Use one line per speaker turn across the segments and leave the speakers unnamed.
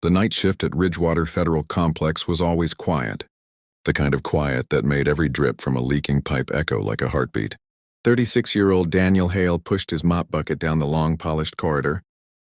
The night shift at Ridgewater Federal Complex was always quiet, the kind of quiet that made every drip from a leaking pipe echo like a heartbeat. 36-year-old Daniel Hale pushed his mop bucket down the long, polished corridor,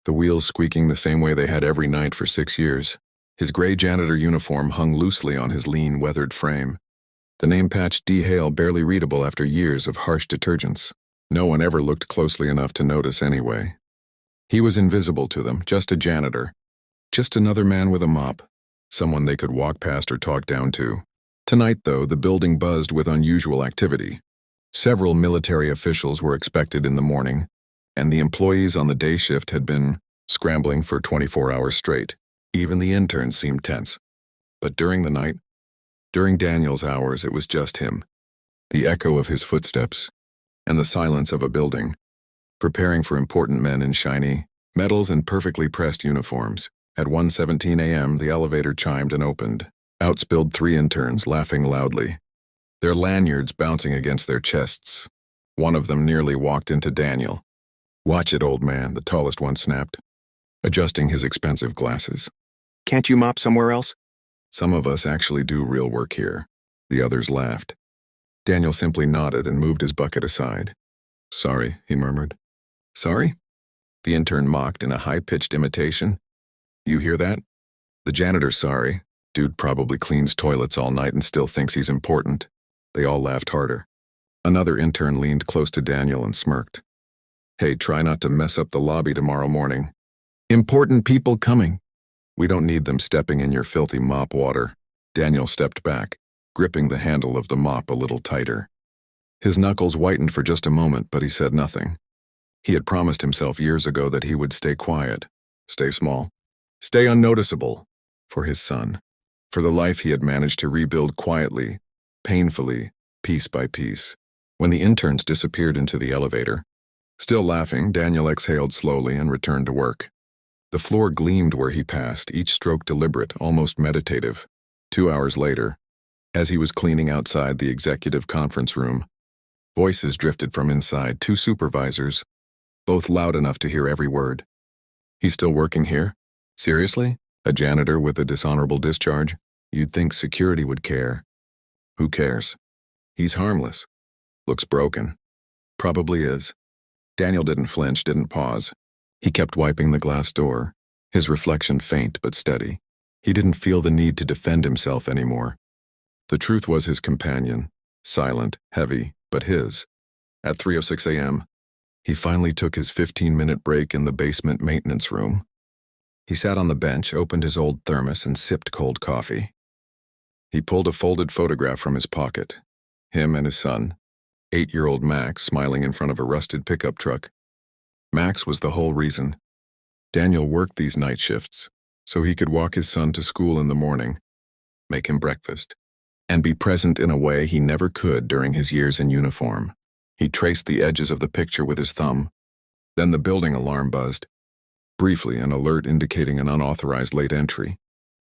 the wheels squeaking the same way they had every night for 6 years. His gray janitor uniform hung loosely on his lean, weathered frame, the name patch D. Hale barely readable after years of harsh detergents. No one ever looked closely enough to notice anyway. He was invisible to them, just a janitor, just another man with a mop, someone they could walk past or talk down to. Tonight, though, the building buzzed with unusual activity. Several military officials were expected in the morning, and the employees on the day shift had been scrambling for 24 hours straight. Even the interns seemed tense. But during the night, during Daniel's hours, it was just him, the echo of his footsteps, and the silence of a building, preparing for important men in shiny metals and perfectly pressed uniforms. At 1:17 a.m., the elevator chimed and opened. Out spilled 3 interns, laughing loudly, their lanyards bouncing against their chests. One of them nearly walked into Daniel. "Watch it, old man," the tallest one snapped, adjusting his expensive glasses.
"Can't you mop somewhere else?"
"Some of us actually do real work here." The others laughed. Daniel simply nodded and moved his bucket aside. "Sorry," he murmured. "Sorry?" The intern mocked in a high-pitched imitation. "You hear that? The janitor's sorry. Dude probably cleans toilets all night and still thinks he's important." They all laughed harder. Another intern leaned close to Daniel and smirked. "Hey, try not to mess up the lobby tomorrow morning. Important people coming. We don't need them stepping in your filthy mop water." Daniel stepped back, gripping the handle of the mop a little tighter. His knuckles whitened for just a moment, but he said nothing. He had promised himself years ago that he would stay quiet, stay small, stay unnoticeable, for his son, for the life he had managed to rebuild quietly, painfully, piece by piece. When the interns disappeared into the elevator, still laughing, Daniel exhaled slowly and returned to work. The floor gleamed where he passed, each stroke deliberate, almost meditative. 2 hours later, as he was cleaning outside the executive conference room, voices drifted from inside, 2 supervisors, both loud enough to hear every word. "He's still working here? Seriously? A janitor with a dishonorable discharge? You'd think security would care. Who cares? He's harmless. Looks broken. Probably is." Daniel didn't flinch, didn't pause. He kept wiping the glass door, his reflection faint but steady. He didn't feel the need to defend himself anymore. The truth was his companion, silent, heavy, but his. At 3:06 a.m., he finally took his 15-minute break in the basement maintenance room. He sat on the bench, opened his old thermos, and sipped cold coffee. He pulled a folded photograph from his pocket. Him and his son, 8-year-old Max, smiling in front of a rusted pickup truck. Max was the whole reason. Daniel worked these night shifts so he could walk his son to school in the morning, make him breakfast, and be present in a way he never could during his years in uniform. He traced the edges of the picture with his thumb. Then the building alarm buzzed, briefly an alert indicating an unauthorized late entry.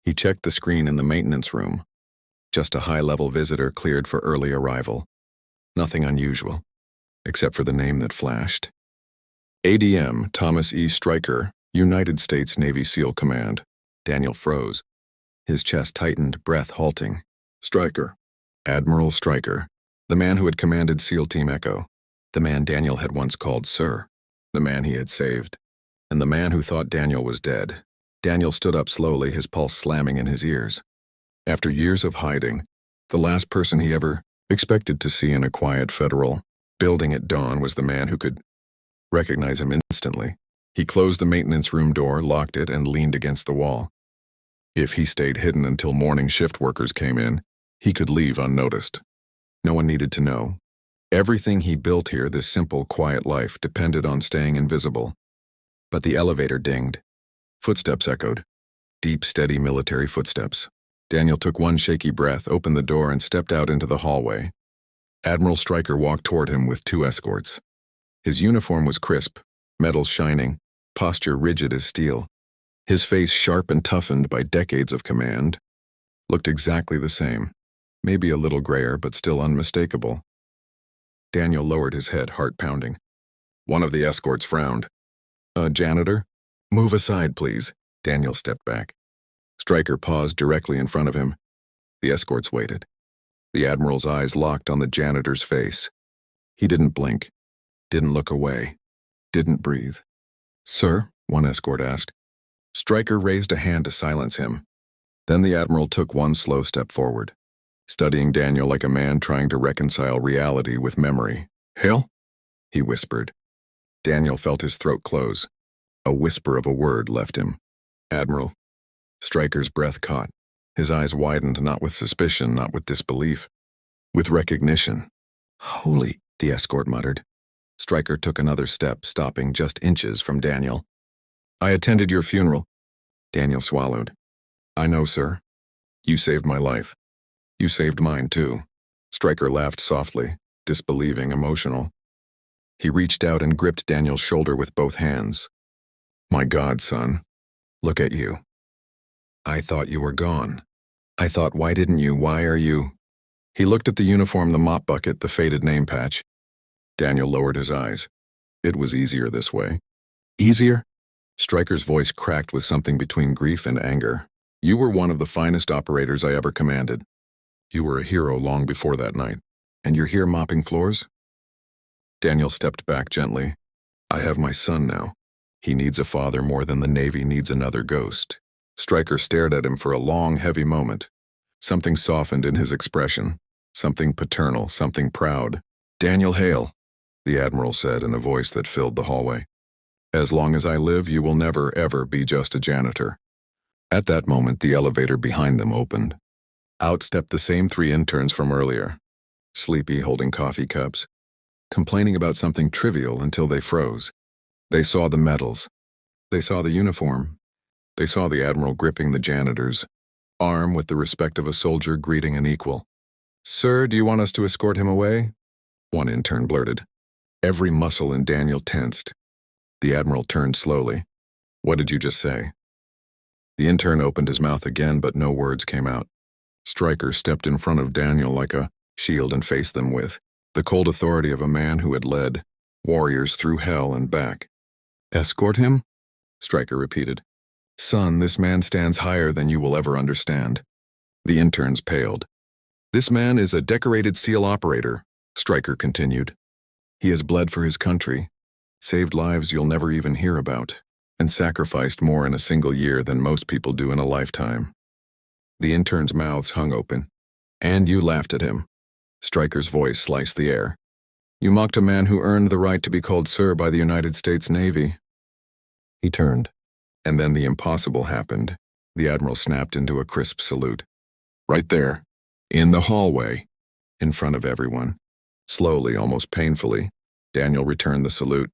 He checked the screen in the maintenance room. Just a high-level visitor cleared for early arrival. Nothing unusual, except for the name that flashed. ADM Thomas E. Stryker, United States Navy SEAL Command. Daniel froze. His chest tightened, breath halting. Stryker. Admiral Stryker. The man who had commanded SEAL Team Echo. The man Daniel had once called Sir. The man he had saved. And the man who thought Daniel was dead. Daniel stood up slowly, his pulse slamming in his ears. After years of hiding, the last person he ever expected to see in a quiet federal building at dawn was the man who could recognize him instantly. He closed the maintenance room door, locked it, and leaned against the wall. If he stayed hidden until morning shift workers came in, he could leave unnoticed. No one needed to know. Everything he built here, this simple, quiet life, depended on staying invisible. But the elevator dinged. Footsteps echoed. Deep, steady military footsteps. Daniel took one shaky breath, opened the door, and stepped out into the hallway. Admiral Stryker walked toward him with 2 escorts. His uniform was crisp, metal shining, posture rigid as steel. His face, sharp and toughened by decades of command, looked exactly the same, maybe a little grayer, but still unmistakable. Daniel lowered his head, heart pounding. One of the escorts frowned. "Janitor? Move aside, please." Daniel stepped back. Stryker paused directly in front of him. The escorts waited. The Admiral's eyes locked on the janitor's face. He didn't blink, didn't look away, didn't breathe. "Sir?" one escort asked. Stryker raised a hand to silence him. Then the Admiral took one slow step forward, studying Daniel like a man trying to reconcile reality with memory. "Hale?" he whispered. Daniel felt his throat close. A whisper of a word left him. "Admiral." Stryker's breath caught. His eyes widened, not with suspicion, not with disbelief, with recognition. "Holy," the escort muttered. Stryker took another step, stopping just inches from Daniel. "I attended your funeral." Daniel swallowed. "I know, sir. You saved my life. You saved mine, too." Stryker laughed softly, disbelieving, emotional. He reached out and gripped Daniel's shoulder with both hands. "My God, son. Look at you. I thought you were gone. I thought, why are you?" He looked at the uniform, the mop bucket, the faded name patch. Daniel lowered his eyes. It was easier this way. "Easier?" Stryker's voice cracked with something between grief and anger. "You were one of the finest operators I ever commanded. You were a hero long before that night. And you're here mopping floors?" Daniel stepped back gently. "I have my son now. He needs a father more than the Navy needs another ghost." Stryker stared at him for a long, heavy moment. Something softened in his expression. Something paternal, something proud. "Daniel Hale," the Admiral said in a voice that filled the hallway. "As long as I live, you will never, ever be just a janitor." At that moment, the elevator behind them opened. Out stepped the same 3 interns from earlier, sleepy, holding coffee cups, complaining about something trivial until they froze. They saw the medals. They saw the uniform. They saw the Admiral gripping the janitor's arm with the respect of a soldier greeting an equal. "Sir, do you want us to escort him away?" one intern blurted. Every muscle in Daniel tensed. The Admiral turned slowly. "What did you just say?" The intern opened his mouth again, but no words came out. Stryker stepped in front of Daniel like a shield and faced them with the cold authority of a man who had led warriors through hell and back. "Escort him?" Stryker repeated. "Son, this man stands higher than you will ever understand." The interns paled. "This man is a decorated SEAL operator," Stryker continued. "He has bled for his country, saved lives you'll never even hear about, and sacrificed more in a single year than most people do in a lifetime." The interns' mouths hung open. "And you laughed at him." Stryker's voice sliced the air. "You mocked a man who earned the right to be called sir by the United States Navy." He turned. And then the impossible happened. The Admiral snapped into a crisp salute. Right there, in the hallway, in front of everyone. Slowly, almost painfully, Daniel returned the salute,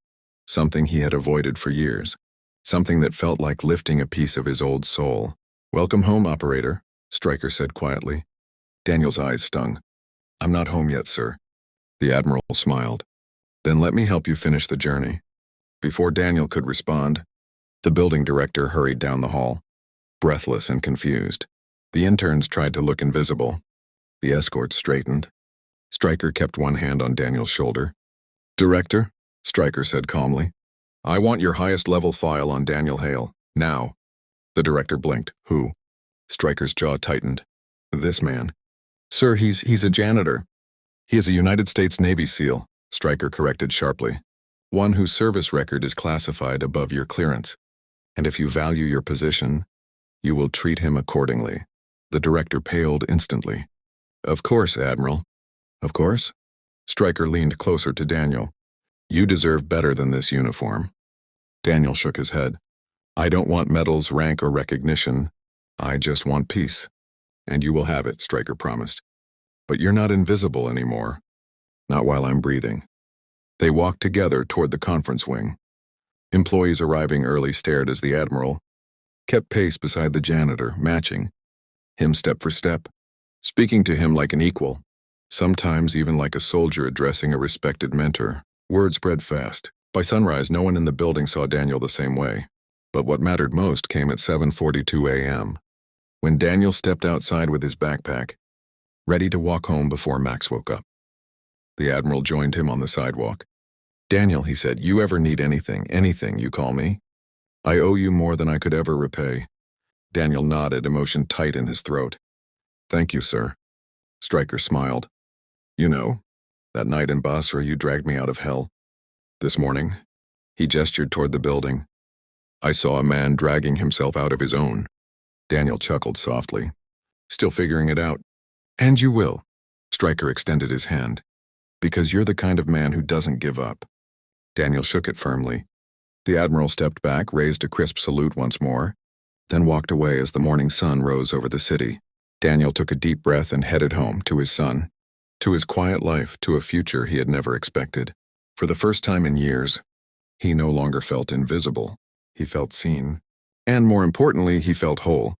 something he had avoided for years, something that felt like lifting a piece of his old soul. "Welcome home, operator," Stryker said quietly. Daniel's eyes stung. "I'm not home yet, sir." The Admiral smiled. "Then let me help you finish the journey." Before Daniel could respond, the building director hurried down the hall, breathless and confused. The interns tried to look invisible. The escorts straightened. Stryker kept one hand on Daniel's shoulder. "Director," Stryker said calmly, "I want your highest level file on Daniel Hale, now." The director blinked. "Who?" Stryker's jaw tightened. "This man." "Sir, he's a janitor." "He is a United States Navy SEAL," Stryker corrected sharply. "One whose service record is classified above your clearance. And if you value your position, you will treat him accordingly." The director paled instantly. "Of course, Admiral. Of course." Stryker leaned closer to Daniel. "You deserve better than this uniform." Daniel shook his head. "I don't want medals, rank, or recognition. I just want peace. And you will have it," Stryker promised. "But you're not invisible anymore. Not while I'm breathing." They walked together toward the conference wing. Employees arriving early stared as the Admiral kept pace beside the janitor, matching him step for step, speaking to him like an equal, sometimes even like a soldier addressing a respected mentor. Word spread fast. By sunrise, no one in the building saw Daniel the same way. But what mattered most came at 7:42 a.m., when Daniel stepped outside with his backpack, ready to walk home before Max woke up. The Admiral joined him on the sidewalk. "Daniel," he said, "you ever need anything, you call me. I owe you more than I could ever repay." Daniel nodded, emotion tight in his throat. Thank you, sir. Stryker smiled. You know, that night in Basra you dragged me out of hell. This morning, he gestured toward the building. I saw a man dragging himself out of his own. Daniel chuckled softly. Still figuring it out. And you will. Stryker extended his hand. Because you're the kind of man who doesn't give up. Daniel shook it firmly. The Admiral stepped back, raised a crisp salute once more, then walked away as the morning sun rose over the city. Daniel took a deep breath and headed home, to his son, to his quiet life, to a future he had never expected. For the first time in years, he no longer felt invisible. He felt seen. And more importantly, he felt whole.